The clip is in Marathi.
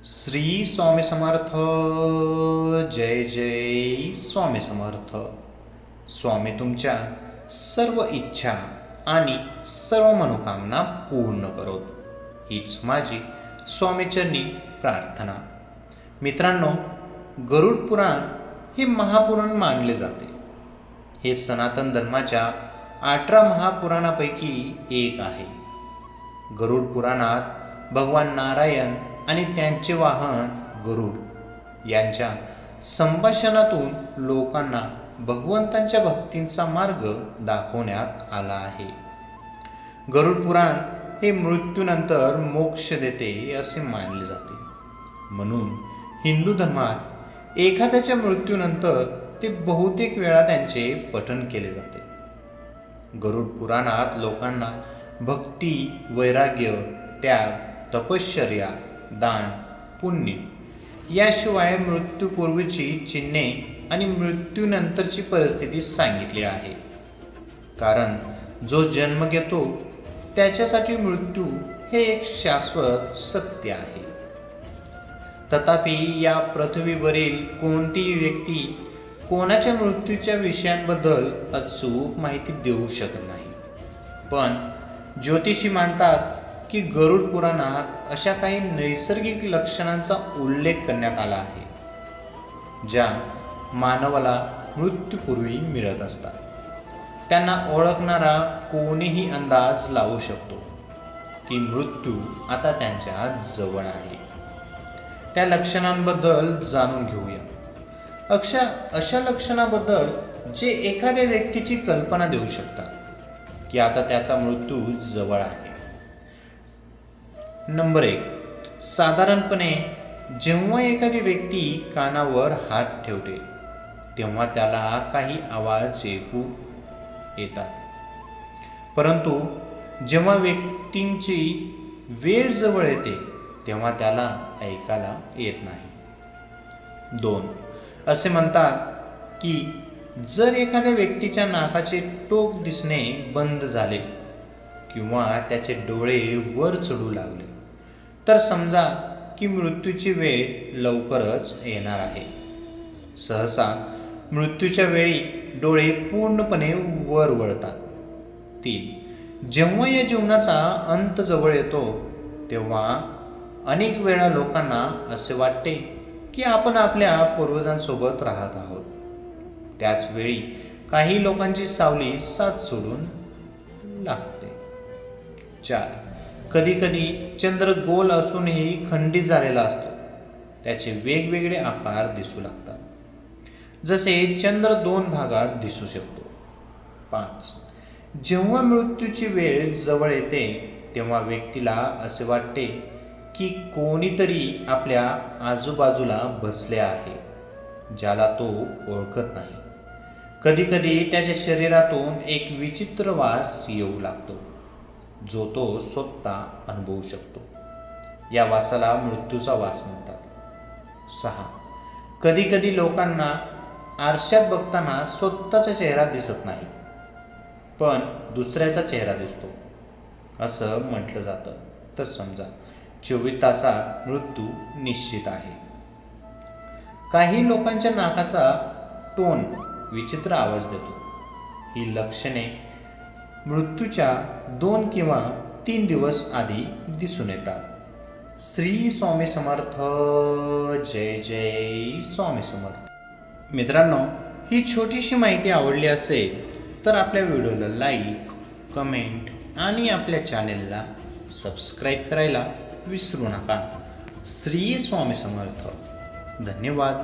श्री स्वामी समर्थ. जय जय स्वामी समर्थ. स्वामी तुमच्या सर्व इच्छा आणि सर्व मनोकामना पूर्ण करोत, हीच माझी स्वामीचरणी प्रार्थना. मित्रांनो, गरुड पुराण हे महापुराण मानले जाते. हे सनातन धर्माच्या 18 महापुराणापैकी एक आहे. गरुड पुराणात भगवान नारायण आणि त्यांचे वाहन गरुड यांच्या संभाषणातून लोकांना भगवंतांच्या भक्तींचा मार्ग दाखवण्यात आला आहे. गरुड पुराण हे मृत्यूनंतर मोक्ष देते असे मानले जाते. म्हणून हिंदू धर्मात एखाद्याच्या मृत्यूनंतर ते बहुतेक वेळा त्यांचे पठण केले जाते. गरुड पुराणात लोकांना भक्ती, वैराग्य, त्याग, तपश्चर्या, दान, पुण्य याशिवाय मृत्यूपूर्वीची चिन्हे आणि मृत्यूनंतरची परिस्थिती सांगितली आहे. कारण जो जन्म घेतो त्याच्यासाठी मृत्यू हे एक शाश्वत सत्य आहे. तथापि या पृथ्वीवरील कोणतीही व्यक्ती कोणाच्या मृत्यूच्या विषयांबद्दल अचूक माहिती देऊ शकत नाही. पण ज्योतिषी मानतात की गरुड पुराणात अशा काही नैसर्गिक लक्षणांचा उल्लेख करण्यात आला आहे, ज्या मानवाला मृत्यूपूर्वी मिळत असतात. त्यांना ओळखणारा कोणीही अंदाज लावू शकतो की मृत्यू आता त्यांच्या जवळ आहे. त्या लक्षणांबद्दल जाणून घेऊया. अशा लक्षणाबद्दल जे एखाद्या व्यक्तीची कल्पना देऊ शकतात की आता त्याचा मृत्यू जवळ आहे. नंबर 1. साधारणपणे जेव्हा एखादी व्यक्ती कानावर हात ठेवते तेव्हा त्याला काही आवाज ऐकू येतात, परंतु जेव्हा व्यक्तींची वेळ जवळ येते तेव्हा त्याला ऐकायला येत नाही. 2. असे म्हणतात की जर एखाद्या व्यक्तीच्या नाकाचे टोक दिसणे बंद झाले किंवा त्याचे डोळे वर चढू लागले तर समजा की मृत्यूची वेळ लवकरच येणार आहे. सहसा मृत्यूच्या वेळी डोळे पूर्णपणे वर वळतात. 3. जेव्हा या जीवनाचा अंत जवळ येतो तेव्हा अनेक वेळा लोकांना असे वाटते की आपण आपल्या पूर्वजांसोबत राहत आहोत. त्याच वेळी काही लोकांची सावली साथ सोडून लागते. 4. कधीकधी चंद्र गोल असूनही खंडित झालेला असतो. त्याचे वेगवेगळे आकार दिसू लागतात, जसे चंद्र 2 भागात दिसू शकतो. 5. जेव्हा मृत्यूची वेळ जवळ येते तेव्हा व्यक्तीला असे वाटते की कोणीतरी आपल्या आजूबाजूला बसले आहे, ज्याला तो ओळखत नाही. कधीकधी त्याच्या शरीरातून एक विचित्र वास येऊ लागतो, जो तो स्वतः अनुभवू शकतो. या वासाला मृत्यूचा वास म्हणतात. 6. कधीकधी लोकांना आरशात बघताना स्वतःचा चेहरा दिसत नाही, पण दुसऱ्याचा चेहरा दिसतो असं म्हटलं जातं. तर समजा 24 तासात मृत्यू निश्चित आहे. काही लोकांच्या नाकाचा टोन विचित्र आवाज देतो. ही लक्षणे मृत्यूच्या 2 किंवा 3 दिवस आधी दिसून येतात. श्री स्वामी समर्थ. जय जय स्वामी समर्थ. मित्रांनो, ही छोटीशी माहिती आवडली असेल तर आपल्या व्हिडिओला लाईक, कमेंट आणि आपल्या चॅनेलला सबस्क्राईब करायला विसरू नका. श्री स्वामी समर्थ. धन्यवाद.